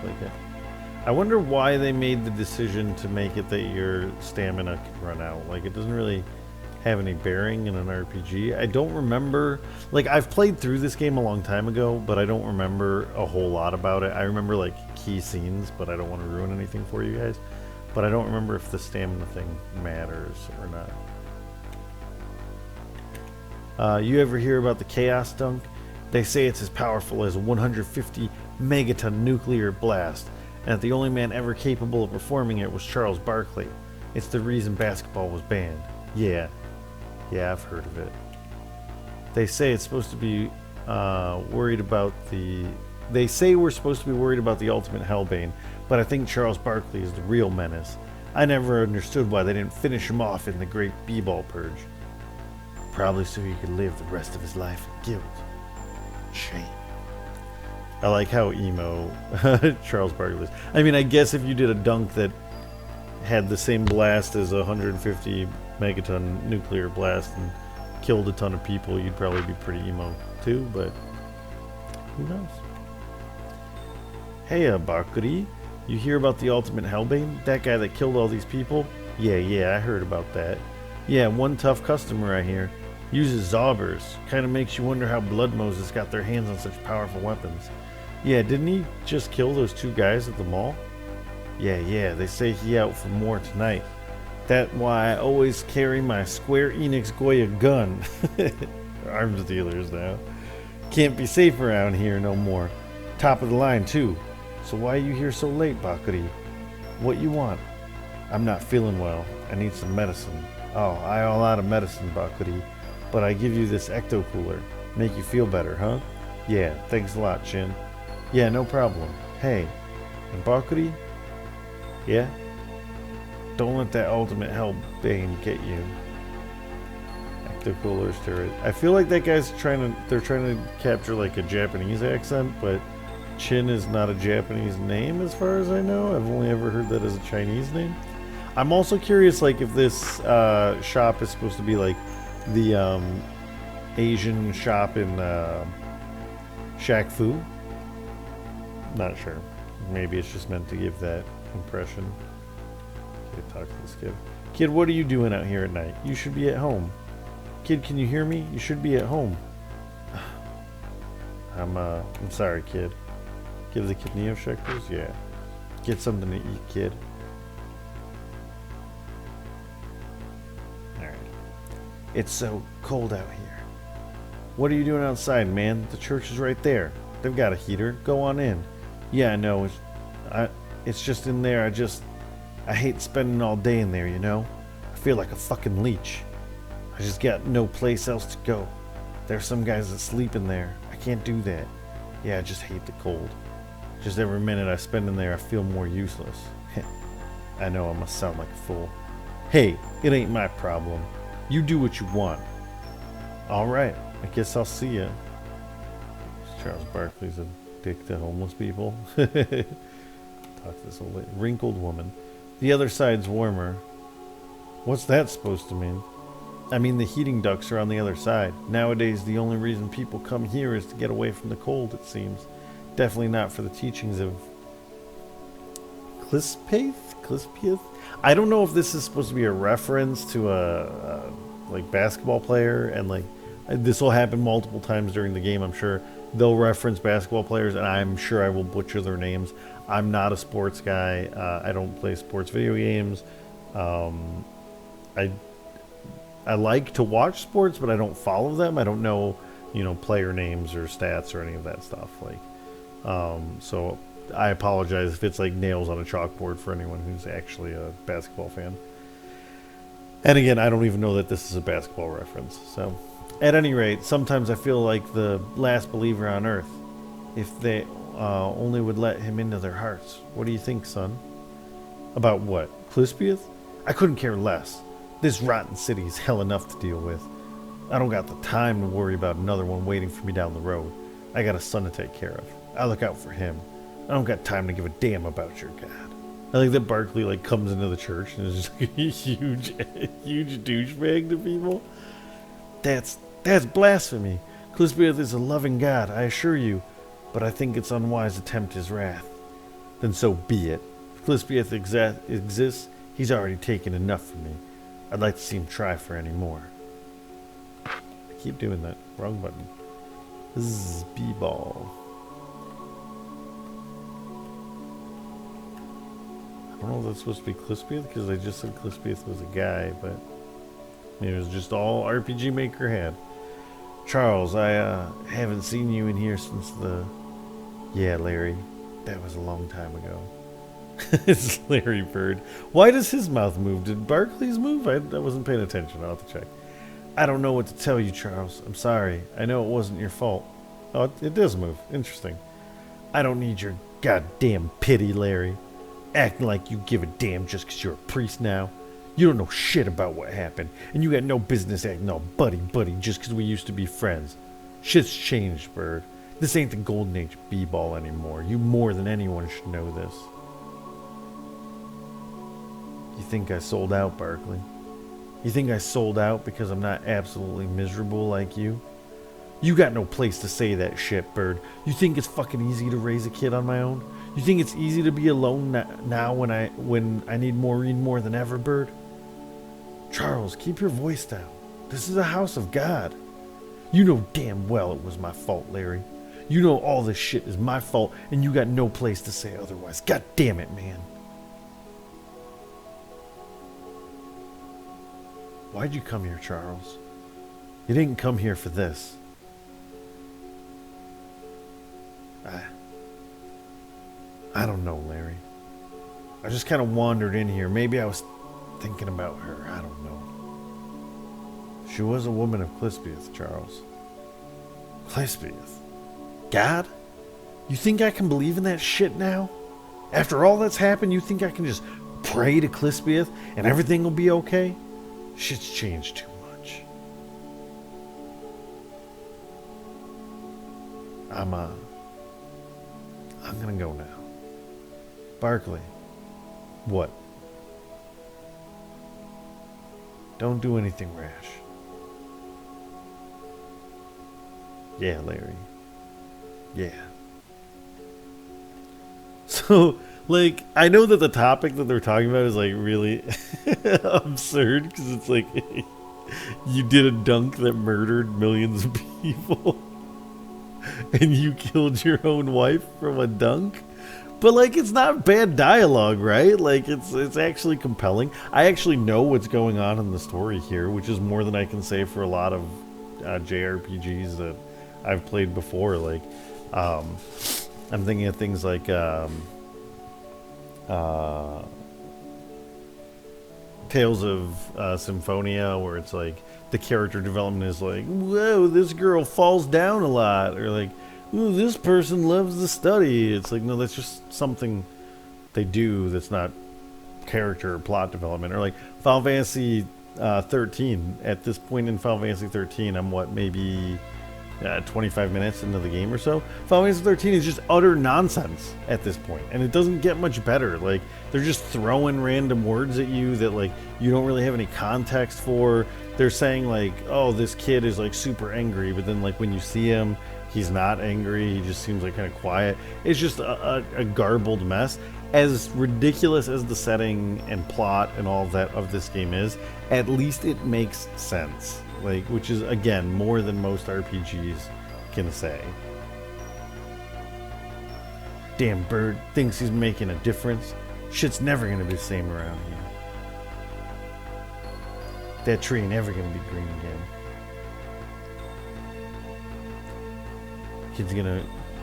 like it. I wonder why they made the decision to make it that your stamina can run out. Like, it doesn't really have any bearing in an RPG. I don't remember, like, I've played through this game a long time ago, but I don't remember a whole lot about it. I remember like key scenes, but I don't want to ruin anything for you guys. But I don't remember if the stamina thing matters or not. You ever hear about the Chaos Dunk? They say it's as powerful as a 150 megaton nuclear blast, and that the only man ever capable of performing it was Charles Barkley. It's the reason basketball was banned. Yeah, I've heard of it. They say it's supposed to be worried about the... They say we're supposed to be worried about the ultimate Hellbane, but I think Charles Barkley is the real menace. I never understood why they didn't finish him off in the Great B-Ball Purge. Probably so he could live the rest of his life in guilt. Shame. I like how emo Charles Barkley is. I mean, I guess if you did a dunk that had the same blast as a 150 megaton nuclear blast and killed a ton of people, you'd probably be pretty emo too, but who knows? Hey, Barkley, you hear about the ultimate Hellbane? That guy that killed all these people? Yeah, I heard about that. Yeah, one tough customer I hear. Uses Zaubers. Kinda makes you wonder how Blood Moses got their hands on such powerful weapons. Yeah, didn't he just kill those two guys at the mall? Yeah, they say he out for more tonight. That's why I always carry my Square Enix Goya gun. Arms dealers now. Can't be safe around here no more. Top of the line too. So why are you here so late, Bakuri? What you want? I'm not feeling well. I need some medicine. Oh, I all out of medicine, Bakuri. But I give you this ecto cooler. Make you feel better, huh? Yeah, thanks a lot, Chin. Yeah, no problem. Hey, and Bakuri? Yeah? Don't let that ultimate Hellbane get you. Ecto cooler's turret. I feel like that guy's they're trying to capture like a Japanese accent, but Chin is not a Japanese name as far as I know. I've only ever heard that as a Chinese name. I'm also curious, like, if this shop is supposed to be like the Asian shop in Shaq Fu. Not sure. Maybe it's just meant to give that impression. Okay, talk to this kid. Kid, what are you doing out here at night? You should be at home. Kid, can you hear me? You should be at home. I'm sorry, kid. Give the kid Neo Shekers? Yeah. Get something to eat, kid. Alright. It's so cold out here. What are you doing outside, man? The church is right there. They've got a heater. Go on in. Yeah, I know. It's just in there. I hate spending all day in there, you know? I feel like a fucking leech. I just got no place else to go. There's some guys that sleep in there. I can't do that. Yeah, I just hate the cold. Just every minute I spend in there, I feel more useless. I know I must sound like a fool. Hey, it ain't my problem. You do what you want. Alright, I guess I'll see ya. Charles Barkley's a dick to homeless people. Talk to this old wrinkled woman. The other side's warmer. What's that supposed to mean? I mean, the heating ducts are on the other side. Nowadays, the only reason people come here is to get away from the cold, it seems. Definitely not for the teachings of Clispieth? I don't know if this is supposed to be a reference to a like basketball player, and like this will happen multiple times during the game. I'm sure they'll reference basketball players, and I'm sure I will butcher their names. I'm not a sports guy. I don't play sports video games. I like to watch sports, but I don't follow them. I don't know, player names or stats or any of that stuff. So I apologize if it's like nails on a chalkboard for anyone who's actually a basketball fan. And again, I don't even know that this is a basketball reference. So, at any rate, sometimes I feel like the last believer on earth. If they only would let him into their hearts. What do you think, son? About what? Clispieth? I couldn't care less. This rotten city is hell enough to deal with. I don't got the time to worry about another one waiting for me down the road. I got a son to take care of. I look out for him. I don't got time to give a damn about your God. I think that Barkley comes into the church and is just like a huge douchebag to people. That's blasphemy. Clispieth is a loving God, I assure you, but I think it's unwise to tempt his wrath. Then so be it. If Clispieth exists, he's already taken enough from me. I'd like to see him try for any more. I keep doing that. Wrong button. Zzz, B-ball. I don't know if that's supposed to be Clispieth, because I just said Clispieth was a guy, but it was just all RPG Maker had. Charles, I haven't seen you in here since the... Yeah, Larry. That was a long time ago. It's Larry Bird. Why does his mouth move? Did Barkley's move? I wasn't paying attention. I'll have to check. I don't know what to tell you, Charles. I'm sorry. I know it wasn't your fault. Oh, it does move. Interesting. I don't need your goddamn pity, Larry. Acting like you give a damn just because you're a priest now. You don't know shit about what happened, and you got no business acting all buddy-buddy just because we used to be friends. Shit's changed, Bird. This ain't the golden age b-ball anymore. You more than anyone should know this. You think I sold out, Barkley? You think I sold out because I'm not absolutely miserable like you? You got no place to say that shit, Bird. You think it's fucking easy to raise a kid on my own? You think it's easy to be alone now when I need Maureen more than ever, Bird? Charles, keep your voice down. This is a house of God. You know damn well it was my fault, Larry. You know all this shit is my fault, and you got no place to say otherwise. God damn it, man. Why'd you come here, Charles? You didn't come here for this. I don't know, Larry. I just kind of wandered in here. Maybe I was thinking about her. I don't know. She was a woman of Clispieth, Charles. Clispieth? God? You think I can believe in that shit now? After all that's happened, you think I can just pray to Clispieth and everything will be okay? Shit's changed too much. I'm gonna go now. Barkley. What? Don't do anything rash. Yeah, Larry. Yeah. So, like, I know that the topic that they're talking about is, like, really absurd, because it's like, you did a dunk that murdered millions of people, and you killed your own wife from a dunk? But, like, it's not bad dialogue, right? Like, it's actually compelling. I actually know what's going on in the story here, which is more than I can say for a lot of JRPGs that I've played before. Like, I'm thinking of things like Tales of Symphonia, where it's like the character development is like, whoa, this girl falls down a lot, or like, ooh, this person loves to study. It's like, no, that's just something they do that's not character or plot development. Or like Final Fantasy 13. At this point in Final Fantasy 13, I'm what, maybe 25 minutes into the game or so. Final Fantasy 13 is just utter nonsense at this point, and it doesn't get much better. Like, they're just throwing random words at you that, like, you don't really have any context for. They're saying, like, oh, this kid is, like, super angry, but then, like, when you see him, he's not angry. He just seems like kind of quiet. It's just a garbled mess. As ridiculous as the setting and plot and all of that of this game is, at least it makes sense. Like, which is, again, more than most RPGs can say. Damn Bird thinks he's making a difference. Shit's never gonna be the same around here. That tree ain't ever gonna be green again.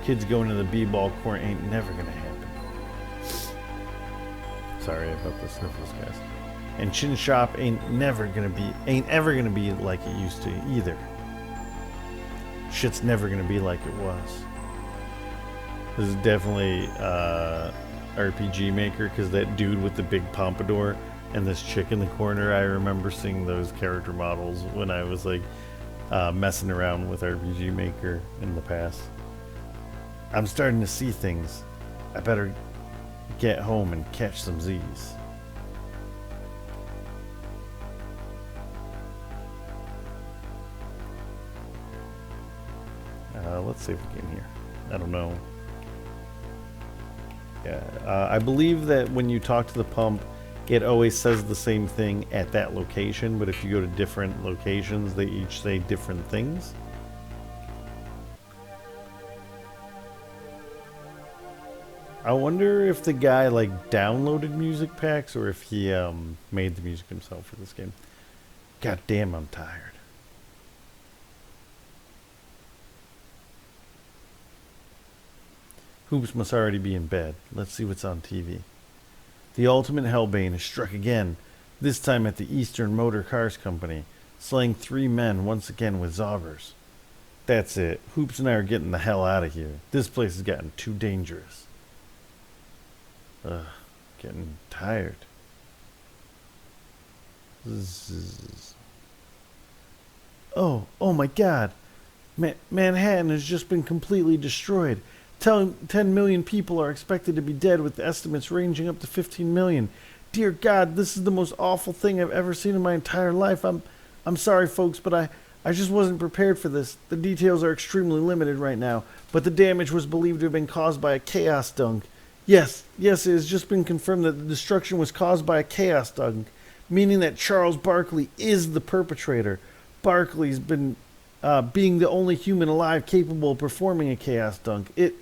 Kids going to the b-ball court ain't never gonna happen. Sorry about the sniffles, guys. And Chin Shop ain't ever gonna be like it used to either. Shit's never gonna be like it was. This is definitely RPG Maker, because that dude with the big pompadour and this chick in the corner, I remember seeing those character models when I was like messing around with RPG Maker in the past. I'm starting to see things. I better get home and catch some Z's. Let's see if we can hear. I don't know. Yeah, I believe that when you talk to the pump, it always says the same thing at that location, but if you go to different locations, they each say different things. I wonder if the guy like downloaded music packs or if he made the music himself for this game. God damn, I'm tired. Hoops must already be in bed. Let's see what's on TV. The ultimate Hellbane has struck again, this time at the Eastern Motor Cars Company, slaying 3 men once again with Zaubers. That's it. Hoops and I are getting the hell out of here. This place has gotten too dangerous. Ugh, getting tired. Oh my God. Manhattan has just been completely destroyed. 10 million people are expected to be dead, with estimates ranging up to 15 million. Dear God, this is the most awful thing I've ever seen in my entire life. I'm sorry, folks, but I just wasn't prepared for this. The details are extremely limited right now, but the damage was believed to have been caused by a chaos dunk. Yes, it has just been confirmed that the destruction was caused by a chaos dunk, meaning that Charles Barkley is the perpetrator. Barkley's been being the only human alive capable of performing a chaos dunk. It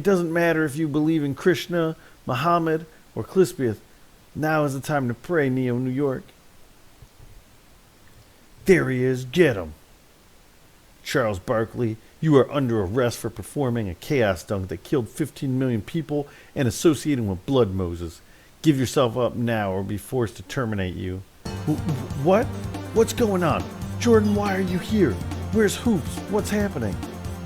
doesn't matter if you believe in Krishna, Muhammad, or Clispieth. Now is the time to pray, Neo New York. There he is, get him. Charles Barkley, you are under arrest for performing a chaos dunk that killed 15 million people and associating with Blood Moses. Give yourself up now or be forced to terminate you. What? What's going on? Jordan, why are you here? Where's Hoops? What's happening?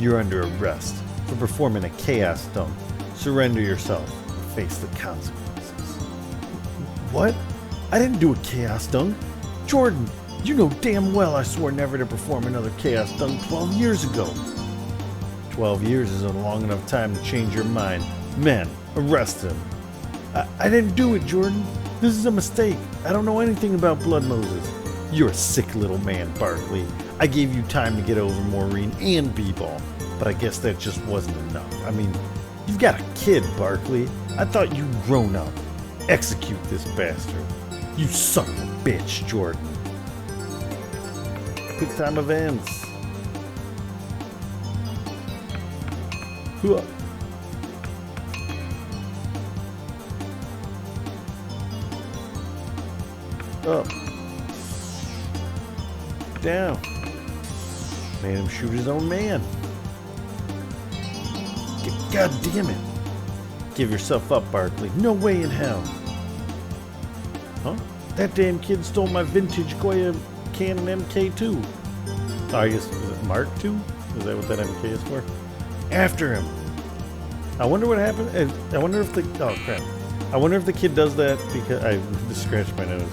You're under arrest for performing a chaos dunk. Surrender yourself and face the consequences. What? I didn't do a chaos dunk. Jordan, you know damn well I swore never to perform another chaos dunk 12 years ago. 12 years isn't a long enough time to change your mind. Men, arrest him. I didn't do it, Jordan. This is a mistake. I don't know anything about Blood Moses. You're a sick little man, Barkley. I gave you time to get over Maureen and B-Ball, but I guess that just wasn't enough. I mean, you've got a kid, Barkley. I thought you'd grown up. Execute this bastard. You son of a bitch, Jordan. Quick time events. Up. Down. Made him shoot his own man. God damn it. Give yourself up, Barkley. No way in hell. Huh? That damn kid stole my vintage Goya Canon MK2. Oh, I guess, is it Mark II? Is that what that MK is for? After him. I wonder what happened. I wonder if the... Oh, crap. I wonder if the kid does that because... I just scratched my nose.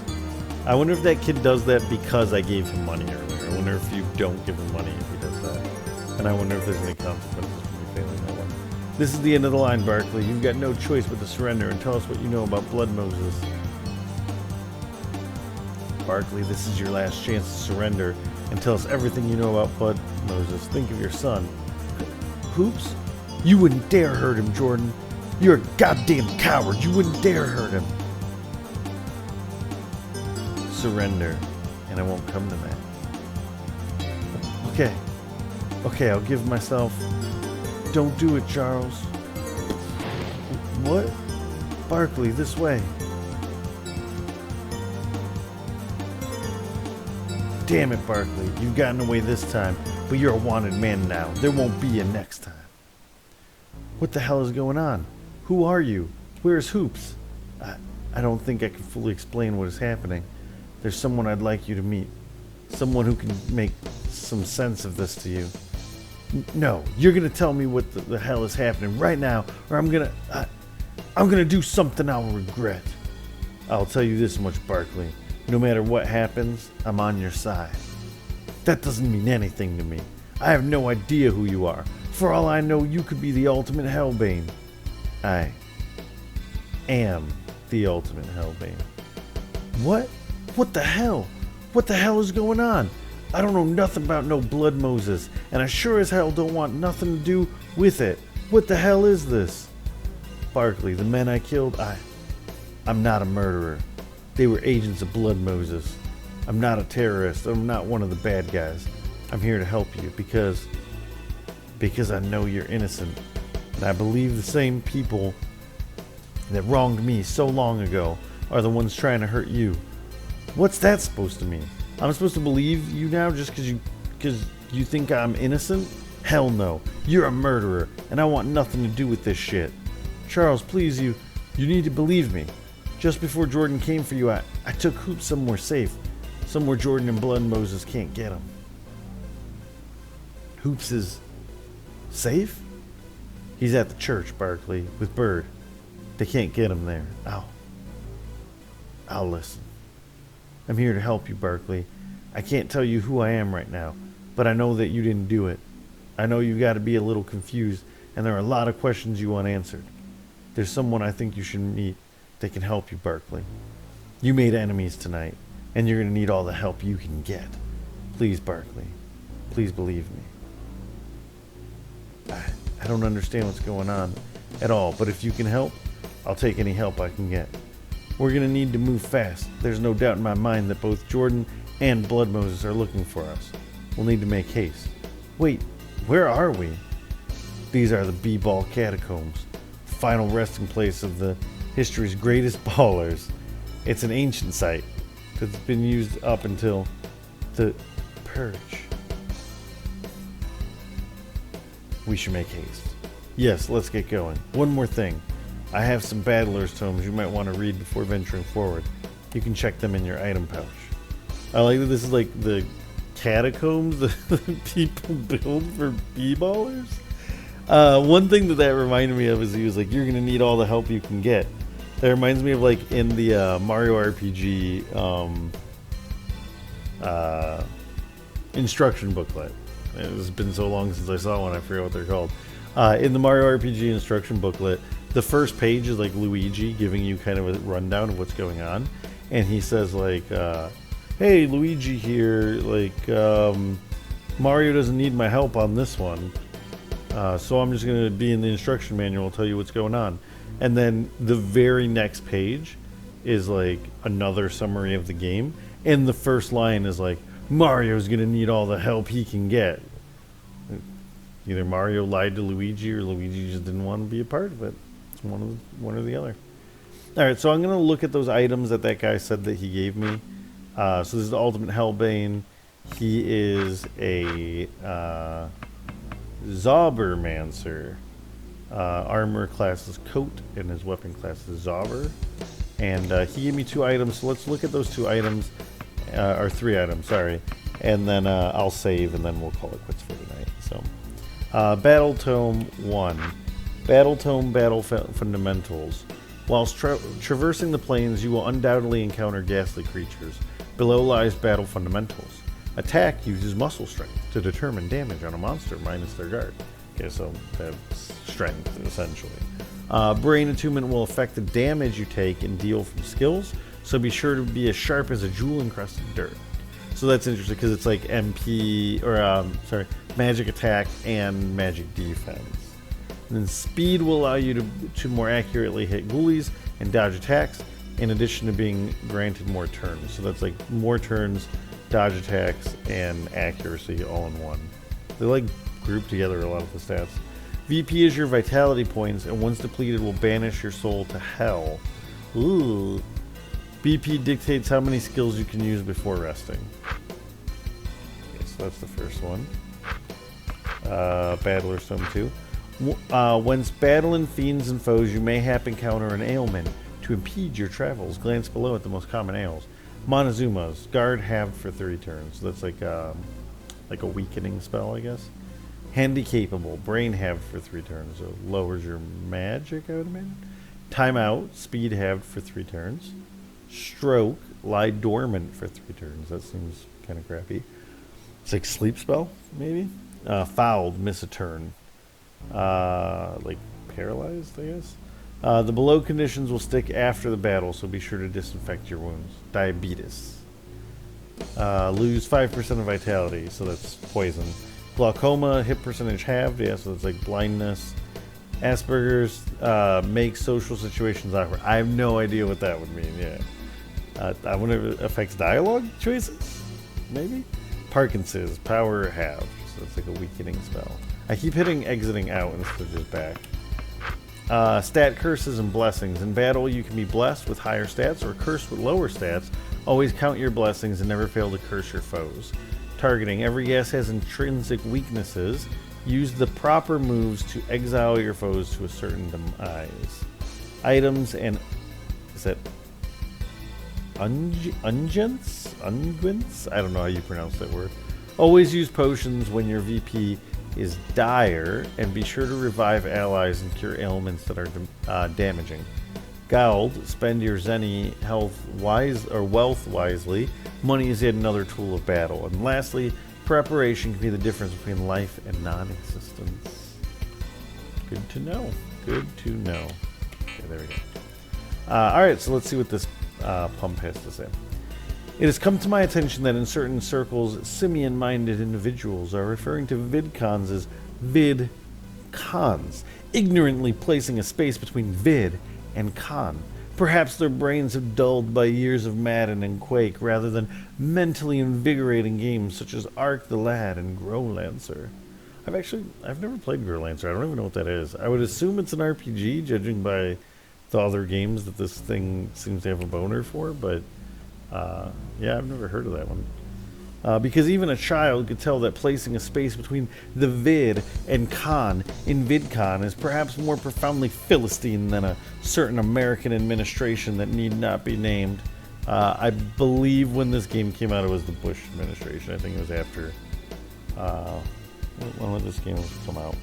I wonder if that kid does that because I gave him money earlier. I wonder if you don't give him money if he does that. And I wonder if there's any consequences for you failing that one. This is the end of the line, Barkley. You've got no choice but to surrender and tell us what you know about Blood Moses. Barkley, this is your last chance to surrender and tell us everything you know about Blood Moses. Think of your son. Hoops? You wouldn't dare hurt him, Jordan. You're a goddamn coward. You wouldn't dare hurt him. Surrender, and I won't come to that. Okay, I'll give myself... Don't do it, Charles. What? Barkley, this way. Damn it, Barkley. You've gotten away this time, but you're a wanted man now. There won't be a next time. What the hell is going on? Who are you? Where's Hoops? I don't think I can fully explain what is happening. There's someone I'd like you to meet. Someone who can make some sense of this to you. No, you're gonna tell me what the hell is happening right now, or I'm gonna do something I'll regret. I'll tell you this much, Barkley. No matter what happens, I'm on your side. That doesn't mean anything to me. I have no idea who you are. For all I know, you could be the ultimate Hellbane. I am the ultimate Hellbane. What? What the hell? What the hell is going on? I don't know nothing about no Blood Moses, and I sure as hell don't want nothing to do with it. What the hell is this? Barkley, the men I killed, I'm not a murderer. They were agents of Blood Moses. I'm not a terrorist. I'm not one of the bad guys. I'm here to help you because I know you're innocent. And I believe the same people that wronged me so long ago are the ones trying to hurt you. What's that supposed to mean? I'm supposed to believe you now just because you think I'm innocent? Hell no. You're a murderer, and I want nothing to do with this shit. Charles, please, you need to believe me. Just before Jordan came for you, I took Hoops somewhere safe. Somewhere Jordan and Blood Moses can't get him. Hoops is safe? He's at the church, Barkley, with Bird. They can't get him there. I'll listen. I'm here to help you, Barkley. I can't tell you who I am right now, but I know that you didn't do it. I know you got to be a little confused, and there are a lot of questions you want answered. There's someone I think you should meet that can help you, Barkley. You made enemies tonight, and you're going to need all the help you can get. Please, Barkley. Please believe me. I don't understand what's going on at all, but if you can help, I'll take any help I can get. We're going to need to move fast. There's no doubt in my mind that both Jordan and Blood Moses are looking for us. We'll need to make haste. Wait, where are we? These are the B-Ball Catacombs, final resting place of the history's greatest ballers. It's an ancient site that's been used up until the Purge. We should make haste. Yes, let's get going. One more thing. I have some Battler's Tomes you might want to read before venturing forward. You can check them in your item pouch. I like that this is like the catacombs that people build for B-ballers. One thing that reminded me of is he was like, you're going to need all the help you can get. That reminds me of like in the Mario RPG instruction booklet. It's been so long since I saw one, I forget what they're called. In the Mario RPG instruction booklet, the first page is like Luigi giving you kind of a rundown of what's going on. And he says like, hey, Luigi here, like, Mario doesn't need my help on this one. So I'm just going to be in the instruction manual, tell you what's going on. And then the very next page is like another summary of the game. And the first line is like, Mario's going to need all the help he can get. Either Mario lied to Luigi or Luigi just didn't want to be a part of it. It's one or the other. All right, so I'm going to look at those items that guy said that he gave me. So this is the Ultimate Hellbane. He is a Zaubermancer. Armor class is Coat, and his weapon class is Zauber. And he gave me 2 items, so let's look at those 2 items. Or 3 items, sorry. And then I'll save, and then we'll call it quits for tonight. So, Battle Tome 1. Battle Tome Battle Fundamentals. Whilst traversing the plains, you will undoubtedly encounter ghastly creatures. Below lies Battle Fundamentals. Attack uses muscle strength to determine damage on a monster minus their guard. Okay, so that's strength, essentially. Brain Attunement will affect the damage you take and deal from skills, so be sure to be as sharp as a jewel-encrusted dirt. So that's interesting because it's like MP, or magic attack and magic defense. And then speed will allow you to more accurately hit ghoulies and dodge attacks, in addition to being granted more turns. So that's like more turns, dodge attacks, and accuracy all in one. They like group together a lot of the stats. VP is your vitality points, and once depleted will banish your soul to hell. Ooh. BP dictates how many skills you can use before resting. Okay, so that's the first one. Battler's Tome 2. Whence battling fiends and foes, you may happen encounter an ailment to impede your travels. Glance below at the most common ails. Montezuma's guard halved for 30 turns. So that's like a weakening spell, I guess. Handy capable, brain halved for 3 turns. So lowers your magic, I would imagine. Timeout, speed halved for 3 turns. Stroke, lie dormant for 3 turns. That seems kind of crappy. It's like sleep spell, maybe. Fouled, miss a turn. Like paralyzed, I guess. The below conditions will stick after the battle, so be sure to disinfect your wounds. Diabetes. Lose 5% of vitality, so that's poison. Glaucoma, hit percentage halved, yeah, so it's like blindness. Asperger's makes social situations awkward. I have no idea what that would mean. Yeah. I wonder if it affects dialogue choices. Maybe. Parkinson's power halved, so it's like a weakening spell. I keep hitting exiting out instead of just back. Stat curses and blessings. In battle, you can be blessed with higher stats or cursed with lower stats. Always count your blessings and never fail to curse your foes. Targeting. Every gas has intrinsic weaknesses. Use the proper moves to exile your foes to a certain demise. Items and... Is that... Unguents? Unguents? I don't know how you pronounce that word. Always use potions when your VP is dire, and be sure to revive allies and cure ailments that are damaging. Gold, spend your Zenny wealth wisely. Money is yet another tool of battle. And lastly, preparation can be the difference between life and non-existence. Good to know. Good to know. Okay, there we go. Alright, so let's see what this pump has to say. It has come to my attention that in certain circles, simian-minded individuals are referring to vidcons as vidcons, ignorantly placing a space between vid and con. Perhaps their brains have dulled by years of Madden and Quake rather than mentally invigorating games such as Ark the Lad and Growlancer. I've never played Growlancer. I don't even know what that is. I would assume it's an RPG, judging by the other games that this thing seems to have a boner for, but yeah, I've never heard of that one. Because even a child could tell that placing a space between the vid and con in VidCon is perhaps more profoundly Philistine than a certain American administration that need not be named. I believe when this game came out, it was the Bush administration. I think it was after... when did this game come out?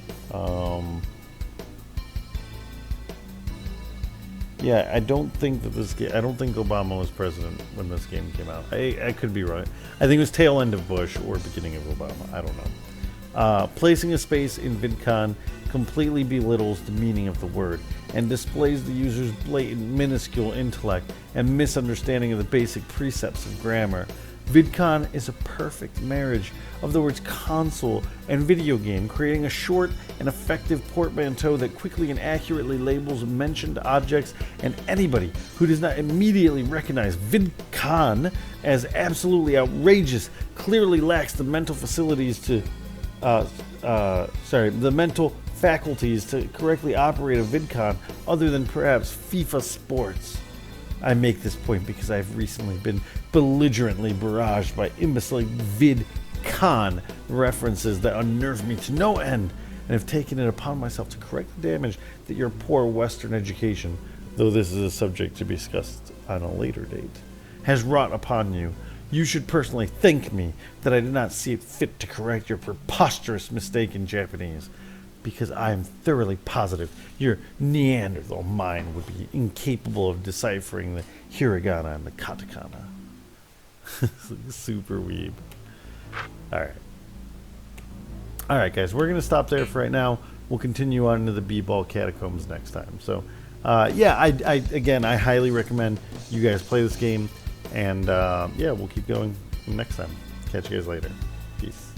Yeah, I don't think that I don't think Obama was president when this game came out. I could be right. I think it was tail end of Bush or beginning of Obama. I don't know. Placing a space in VidCon completely belittles the meaning of the word and displays the user's blatant minuscule intellect and misunderstanding of the basic precepts of grammar. VidCon is a perfect marriage of the words console and video game, creating a short and effective portmanteau that quickly and accurately labels mentioned objects, and anybody who does not immediately recognize VidCon as absolutely outrageous clearly lacks the mental facilities to the mental faculties to correctly operate a VidCon other than perhaps FIFA Sports. I make this point because I've recently been belligerently barraged by imbecile VidCon references that unnerve me to no end, and have taken it upon myself to correct the damage that your poor Western education, though this is a subject to be discussed on a later date, has wrought upon you. You should personally thank me that I did not see it fit to correct your preposterous mistake in Japanese, because I am thoroughly positive your Neanderthal mind would be incapable of deciphering the hiragana and the katakana. Super weeb. Alright guys, we're going to stop there for right now. We'll continue on into the B-Ball Catacombs next time. So, yeah, I highly recommend you guys play this game. And, yeah, we'll keep going next time. Catch you guys later. Peace.